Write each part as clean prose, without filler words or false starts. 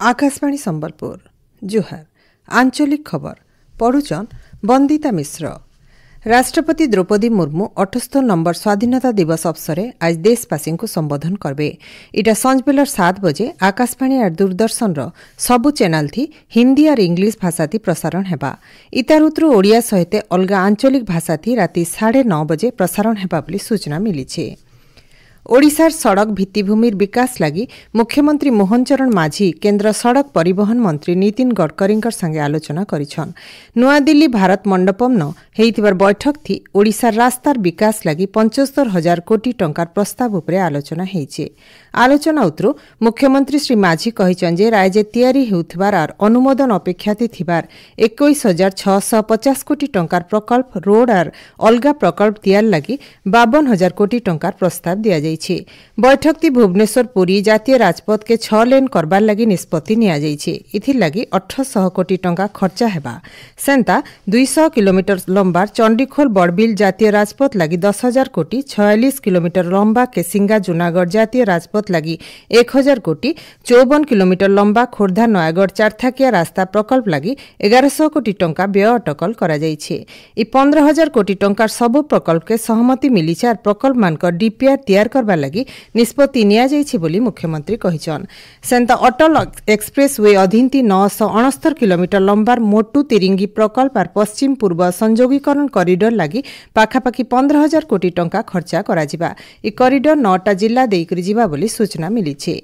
आकाशवाणी संबलपुर जुहार आंचलिक खबर पढ़ुचन बंदिता मिश्र। राष्ट्रपति द्रौपदी मुर्मू 78 नंबर स्वाधीनता दिवस अवसर आज देशवासी को संबोधन करबे। इटा संजबेलर 7 बजे आकाशवाणी और दूरदर्शन रो सबु चैनल थी हिंदी और इंग्लिश भाषा थी प्रसारण हेबा। इतारुत्रु ओडिया सहित अलगा आंचलिक भाषा थी राति 9:30 बजे प्रसारण हेबा बोली सूचना मिली छे। ओडिशार सड़क भित्तिभूमिर विकास लगी मुख्यमंत्री मोहन चरण माझी केन्द्र सड़क परिवहन मंत्री नितिन गडकरी संगे आलोचना करिछन। नुआ दिल्ली भारत मंडपम न हेइतिबार बैठक थी ओडिशार रास्तार विकास लगी 75,000 कोटी टंकार प्रस्ताव उपरे आलोचना हेइछे। आलोचना उतरु मुख्यमंत्री श्री माझी कहिछन जे राज्य तैयारी हेउथबार और अनुमोदन अपेक्षाती थिबार 21,650 कोटी टंकार प्रकल्प रोड और अलगा प्रकल्प तैयार लगी 52,000 कोटी टंकार प्रस्ताव दिया जाइछे। बैठक ती भुवनेश्वर पुरी जातीय राजपथ के 6 लेन करबार लगी निष्पत्ति निया जाइछे। इथिर लगी 1800 कोटी टंका खर्चा हेबा। सेंता 200 किलोमीटर लंबा चंडीखोल बड़बिल जातीय राजपथ लगी 10,000 कोटी, 46 किलोमीटर लंबा केसिंगा जूनागढ़ जातीय राजपथ लगी 1,000 कोटी, 54 किलोमीटर लंबा खोर्धा नयागढ़ चारथाकिया रास्ता प्रकल्प लगी 1100 कोटी टंका व्यय अटकल करा जाइछे। इ 15,000 कोटी टंकार सब प्रकल्प के सहमति मिलिछे और प्रकल्प मानक डीपीआर तैयार करबा लगी निष्पत्ति निया जाइछे बोली मुख्यमंत्री कहिछन। सेंता अटल एक्सप्रेस वे अधीन 969 किलोमीटर लंबार मोटू तिरिंगी प्रकल्प और पश्चिम पूर्व संयोगीकरण कॉरिडोर लगी पाखापाखि 15,000 कोटी टंका खर्चा करा जिबा। इ कॉरिडोर 9टा जिला देइकरी जिबा बोली सूचना मिली।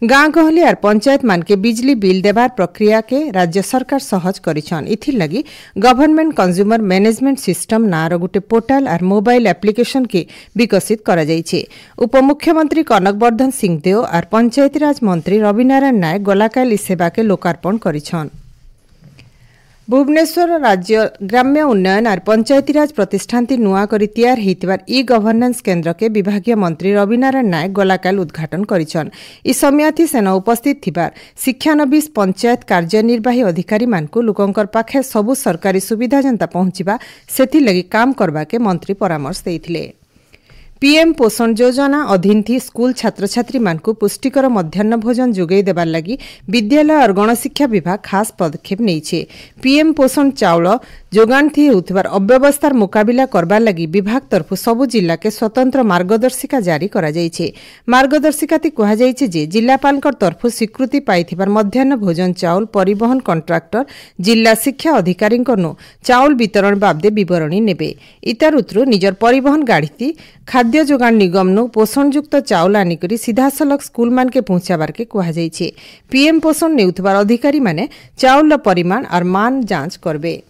गाँ गहली और पंचायत मान के बिजली बिल देवार प्रक्रिया के राज्य सरकार सहज करिछन। इथिर लगी गवर्नमेंट कंज्यूमर मैनेजमेंट सिस्टम नार गुटे पोर्टाल और मोबाइल एप्लिकेशन के विकसित करा जाइछे। उपमुख्यमंत्री कनकवर्धन सिंहदेव और पंचायतीराज मंत्री रविनारायण नायक गलाकाल इस सेवा के लोकार्पण करिछन। भुवनेश्वर राज्य ग्राम्य उन्नयन और पंचायतीराज प्रतिष्ठान नुआ करी तैयार हेतिबार ई गवर्नेंस केन्द्र के विभागीय मंत्री रविनारायण नायक गलाकाल उद्घाटन करिछन। इ समयाथि सेना उपस्थित थिबार शिक्षानबीस पंचायत कार्यनिर्वाही अधिकारी मानकु लोकंकर पाखे सबु सरकारी सुविधा जनता पहुंचीबा सेथि लगी काम करबा के मंत्री परामर्श देइथिले। पीएम पोषण योजना अधीन थी स्कूल छात्र छात्री मानकु पुष्टिकर मध्याह्न भोजन जोगई देबार लगी विद्यालय और गणशिक्षा विभाग खास पदक्षेप नैछे। पीएम पोषण चाउल जोगान थी होउथिबार अव्यवस्थार मुकाबिला करबार लगी विभाग तरफु सबु जिला के स्वतंत्र मार्गदर्शिका जारी करा जाइछे। मार्गदर्शिकाती कहा जाइछे जे जिलापालकर तरफु स्वीकृति पाइथिबार मध्याह्न भोजन चाउल परिवहन कॉन्ट्राक्टर जिला शिक्षा अधिकारी चाउल वितरण बाबदे विवरणी नेबे। इतारुत्रु निजर परिवहन गाड़ी खाद्य जोगान निगम नु पोषणयुक्त चाउल आनिकरी सीधासलख स्कूल मान के पहुंचाबार के कहा जाइछे। पीएम पोषण नेउथबार अधिकारी माने चाउल परिमाण और मान जांच करबे।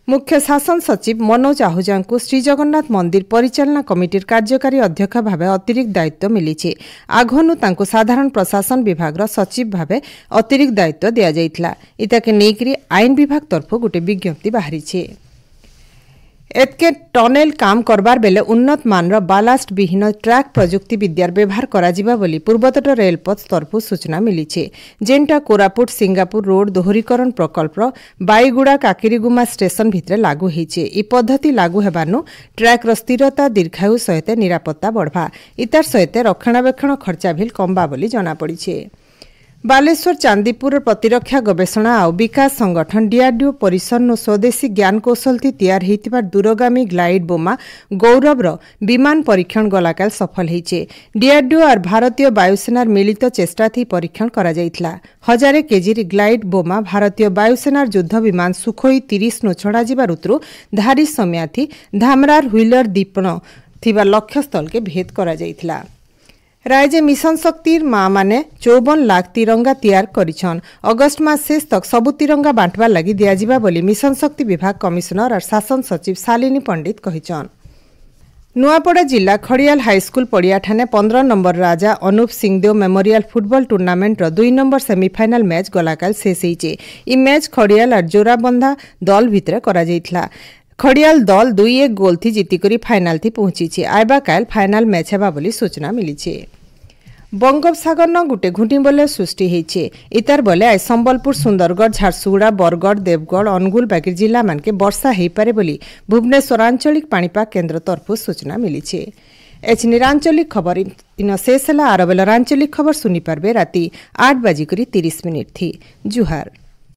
मुख्य शासन सचिव मनोज आहुजा को श्री जगन्नाथ मंदिर परिचालना कमिटीर कार्यकारी अध्यक्ष भावे अतिरिक्त दायित्व मिली। आगनु तांको साधारण प्रशासन विभाग सचिव भावे अतिरिक्त दायित्व दिया जाइतला। इताके नेकरी आईन विभाग तरफ गोटे विज्ञप्ति बाहरी छे। एतके टनेल काम करबार बेले उन्नत मानर बालास्ट विहीन ट्रैक प्रजुक्ति विद्यार व्यवहार करा जिबा बोली पूर्वतट रेलपथ तरफु सूचना मिली। जेनटा कोरापुट सिंगापुर रोड दोहरीकरण प्रकल्प बाईगुड़ा काकिरीगुमा स्टेशन भितरे लागू होइछे। इ पद्धति लागू हेबानु ट्रैक स्थिरता दीर्घायु सहित निरापत्ता बढ़वा। इतार सहित रक्षणाबेक्षण खर्चा भी कमबा बोली जना पड़िछे। बालेश्वर चांदीपुर प्रतिरक्षा गवेषणा और विकास संगठन डीआरडीओ परिसर नो स्वदेशी ज्ञान कौशल थी तैयार हेतिबार दूरगामी ग्लाइड बोमा गौरवर विमान परीक्षण गलाकाल सफल हेइछे। डीआरडीओ और भारतीय वायुसेनार मिलित चेष्टा थी परीक्षण करा जाइतला। 1000 केजी ग्लाइड बोमा भारतीय वायुसेनार युद्ध विमान सुखोई 30 नो छड़ा जिबार उतरु धारी समयाथी धामरार व्हीलर दीपण थिबा लक्ष्यस्थल के भेद करा जाइतला। राज्य मिशन शक्तिर माँ माने 54 लाख तिरंगा तैयार करिछन। अगस्त मास शेष तक सबु तिरंगा बांटवा लगी दिया जिबा बोली मिशन शक्ति विभाग कमिश्नर और शासन सचिव शालिनी पंडित कहिछन। नुआपड़ा जिला खड़ियाल हाईस्कूल पड़िया ठाने 15 number Raja Anup Singhdeo memorial football tournament 2 number semifinal match गलाकाल शेष होइछे। इ मैच खड़ियाल और जोराबंधा दल भितरे करा जाइतला। खड़ियाल दल 2-1 गोल थी जीतिकरी फाइनाल थी पहुंची। आइबा काल फाइनाल मैच हेबा बोली सूचना मिली। बंगोपसागर न गुटे घुटी बोले सृष्टि होइछे। इतार बोले आज संबलपुर सुंदरगढ़ झारसुगुड़ा बरगढ़ देवगढ़ अनुगुल बाकी जिला मान के वर्षा हेई पारे बोली भुवनेश्वर आंचलिक पाणीपाग केन्द्र तरफ सूचना मिली। एच निरांचलिक खबर इन शेष आर बेलर आंचलिक खबर सुनी पार्बे राति 8:30 थी। जुहार।